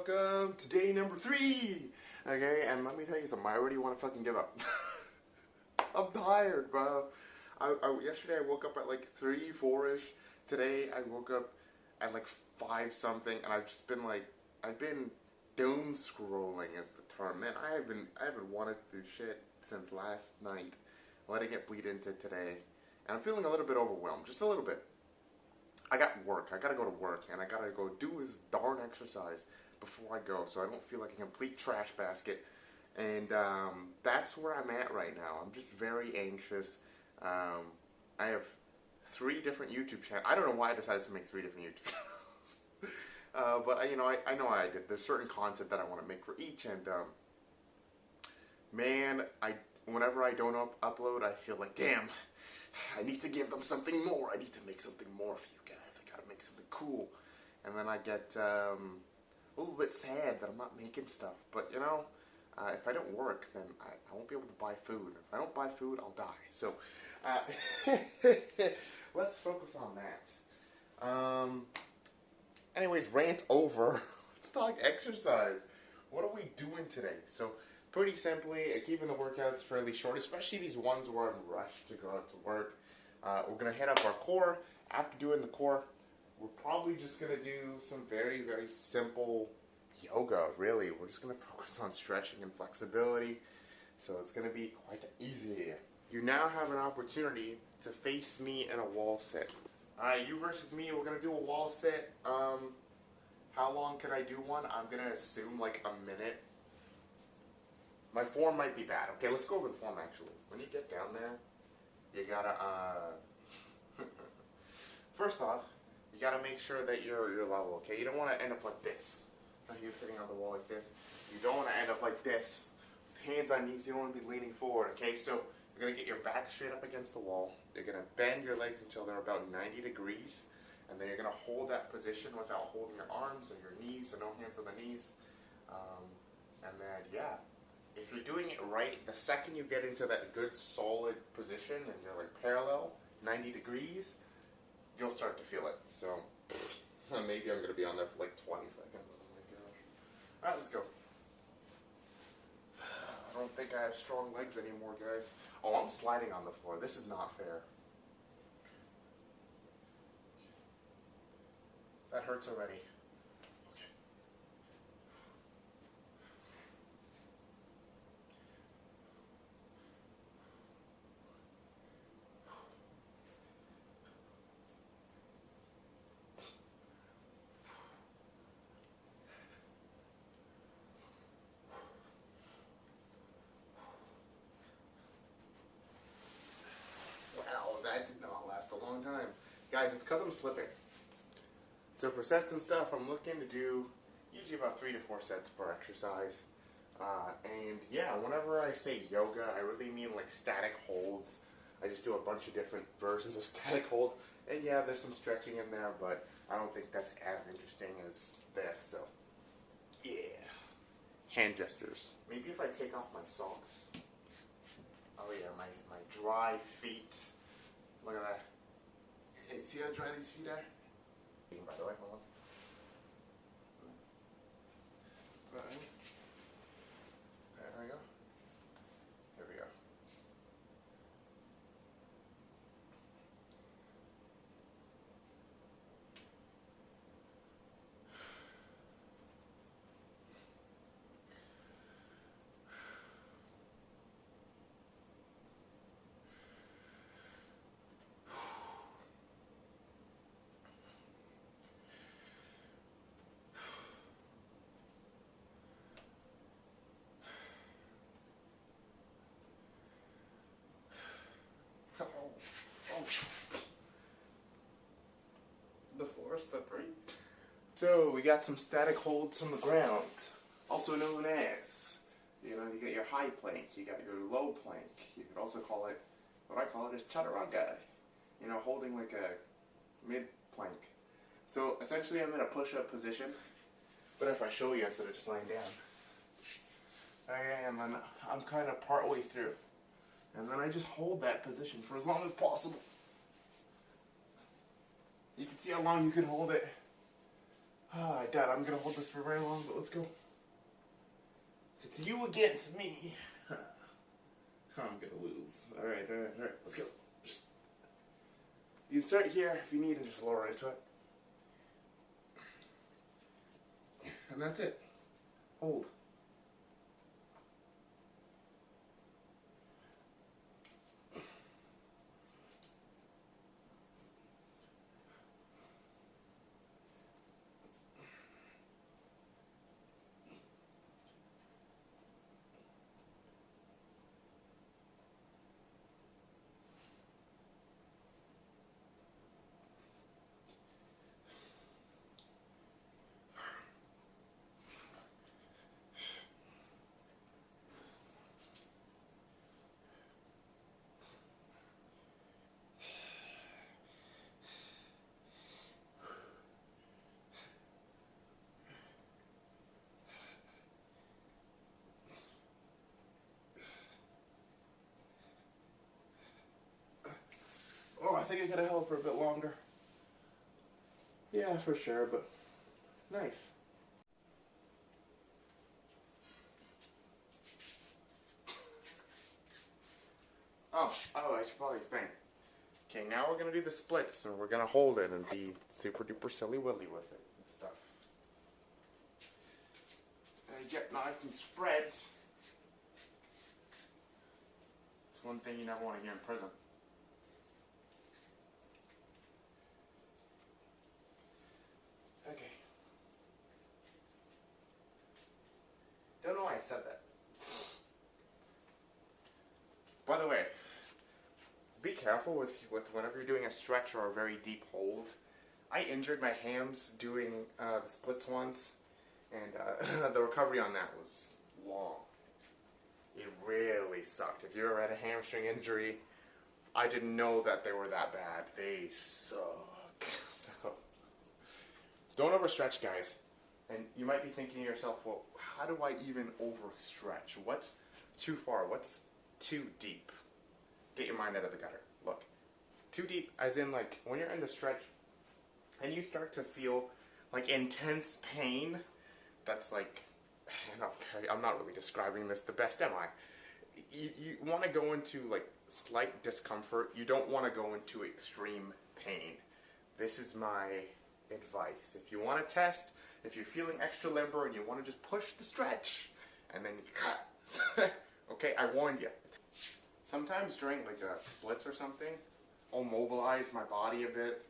welcome to day number 3. Okay, and let me tell you something, I already want to fucking give up. I'm tired, bro. Yesterday I woke up at like 3, 4-ish. Today I woke up at like 5 something, and I've been doom scrolling is the term. Man, I haven't wanted to do shit since last night, letting it bleed into today. And I'm feeling a little bit overwhelmed, just a little bit. I got work. I gotta go to work, and I gotta go do this darn exercise before I go, so I don't feel like a complete trash basket. And that's where I'm at right now. I'm just very anxious. I have 3 different YouTube channels. I don't know why I decided to make 3 different YouTube channels, but I know why I did. There's certain content that I want to make for each, and man, whenever I don't upload, I feel like, damn, I need to give them something more. I need to make something more for you guys. I gotta make something cool. And then I get a little bit sad that I'm not making stuff. But, you know, if I don't work, then I won't be able to buy food. If I don't buy food, I'll die. So, let's focus on that. Anyways, rant over. Let's talk exercise. What are we doing today? So, pretty simply, keeping the workouts fairly short, especially these ones where I'm rushed to go out to work. We're going to hit up our core. After doing the core, we're probably just going to do some very, very simple yoga, really. We're just going to focus on stretching and flexibility, so it's going to be quite easy. You now have an opportunity to face me in a wall sit. You versus me, we're going to do a wall sit. How long can I do one? I'm going to assume like a minute. My form might be bad. Okay, let's go over the form actually. When you get down there, you gotta, first off, you gotta make sure that you're level, okay? You don't want to end up like this. You're sitting on the wall like this. You don't want to end up like this. With hands on knees, you don't want to be leaning forward, okay? So you're gonna get your back straight up against the wall. You're gonna bend your legs until they're about 90 degrees. And then you're gonna hold that position without holding your arms or your knees, so no hands on the knees. And then, yeah. If you're doing it right, the second you get into that good solid position and you're like parallel, 90 degrees, you'll start to feel it. So maybe I'm going to be on there for like 20 seconds. Oh my gosh. Alright, let's go. I don't think I have strong legs anymore, guys. Oh, I'm sliding on the floor. This is not fair. That hurts already. That did not last a long time. Guys, it's because I'm slipping. So for sets and stuff, I'm looking to do usually about 3 to 4 sets per exercise. And yeah, whenever I say yoga, I really mean like static holds. I just do a bunch of different versions of static holds. And yeah, there's some stretching in there, but I don't think that's as interesting as this. So yeah, hand gestures. Maybe if I take off my socks. Oh yeah, my dry feet. Look at that. Hey, see how dry these feet are? By the way, hold on. Right. There we go. Here we go. The floor is slippery. So we got some static holds from the ground, also known as, you get your high plank, you got your low plank. You could also call it, what I call it is chaturanga, holding like a mid plank. So essentially I'm in a push-up position, but if I show you instead of just laying down, I am, and I'm kind of part way through. And then I just hold that position for as long as possible. You can see how long you can hold it. I doubt I'm gonna hold this for very long, but let's go. It's you against me. I'm gonna lose. Alright, let's go. Just, you start here if you need and just lower into it. And that's it. Hold. Oh, I think I could have held for a bit longer. Yeah, for sure, but nice. Oh, I should probably explain. Okay, now we're gonna do the splits, and we're gonna hold it and be super duper silly willy with it and stuff. And get nice and spread. It's one thing you never want to hear in prison. Okay. Don't know why I said that. By the way, be careful with whenever you're doing a stretch or a very deep hold. I injured my hams doing the splits once, and the recovery on that was long. It really sucked. If you ever had a hamstring injury, I didn't know that they were that bad. They suck. So, don't overstretch, guys. And you might be thinking to yourself, well, how do I even overstretch? What's too far? What's too deep? Get your mind out of the gutter. Look, too deep as in like when you're in the stretch and you start to feel like intense pain, that's like, okay, I'm not really describing this the best, am I? You want to go into like slight discomfort. You don't want to go into extreme pain. This is my advice. If you want to test, if you're feeling extra limber and you want to just push the stretch and then you cut. Okay, I warned you. Sometimes during like splits or something, I'll mobilize my body a bit.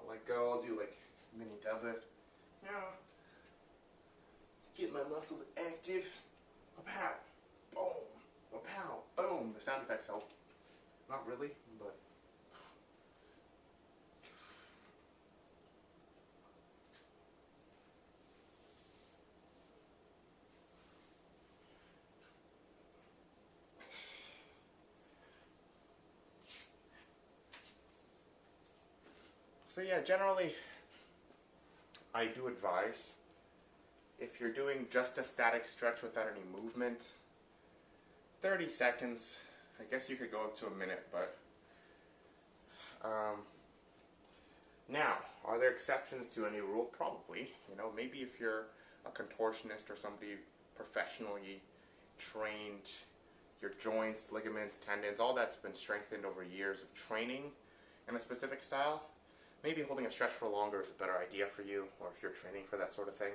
I'll let go, I'll do like mini deadlift. Yeah. Get my muscles active. Pow, boom, pow, boom. The sound effects help. Not really, but. So yeah, generally, I do advise, if you're doing just a static stretch without any movement, 30 seconds. I guess you could go up to a minute, but now, are there exceptions to any rule? Probably. You know, maybe if you're a contortionist or somebody professionally trained, your joints, ligaments, tendons, all that's been strengthened over years of training in a specific style, maybe holding a stretch for longer is a better idea for you, or if you're training for that sort of thing.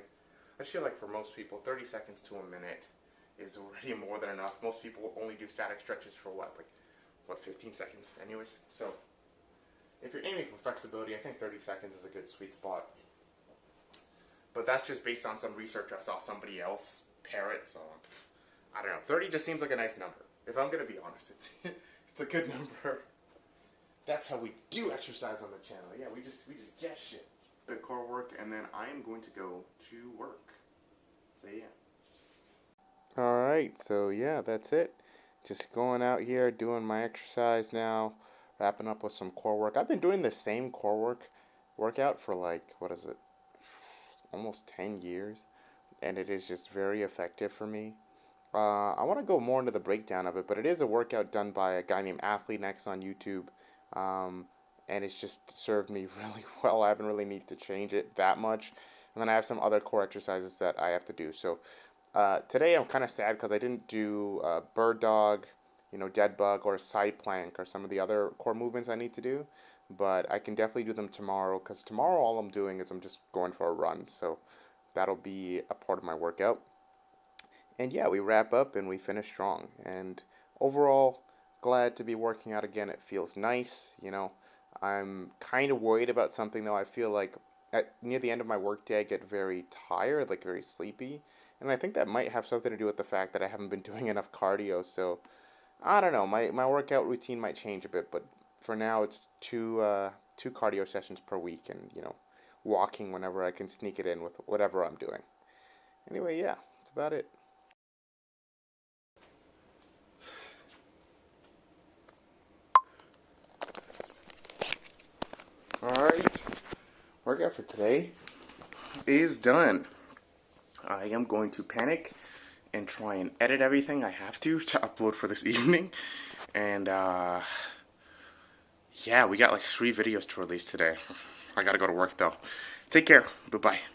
I feel like for most people, 30 seconds to a minute is already more than enough. Most people only do static stretches for what, 15 seconds anyways? So, if you're aiming for flexibility, I think 30 seconds is a good sweet spot. But that's just based on some research I saw somebody else parrot, so I don't know. 30 just seems like a nice number. If I'm going to be honest, it's a good number. That's how we do exercise on the channel. Yeah, we just get shit. The core work, and then I am going to go to work. So yeah. Alright, so yeah, that's it. Just going out here, doing my exercise now, wrapping up with some core work. I've been doing the same core workout for like, what is it, almost 10 years, and it is just very effective for me. I want to go more into the breakdown of it, but it is a workout done by a guy named Athlete Next on YouTube, and it's just served me really well. I haven't really needed to change it that much. and then I have some other core exercises that I have to do. So today I'm kind of sad because I didn't do bird dog, dead bug, or side plank, or some of the other core movements I need to do. But I can definitely do them tomorrow because tomorrow all I'm doing is I'm just going for a run. So that'll be a part of my workout. And yeah, we wrap up and we finish strong. And overall, glad to be working out again. It feels nice. I'm kind of worried about something though. I feel like near the end of my workday, I get very tired, like very sleepy. And I think that might have something to do with the fact that I haven't been doing enough cardio. So I don't know. My workout routine might change a bit, but for now it's two cardio sessions per week, and walking whenever I can sneak it in with whatever I'm doing. Anyway, yeah, that's about it. Alright, workout for today is done. I am going to panic and try and edit everything I have to upload for this evening. And yeah, we got like 3 videos to release today. I gotta go to work though. Take care. Bye-bye.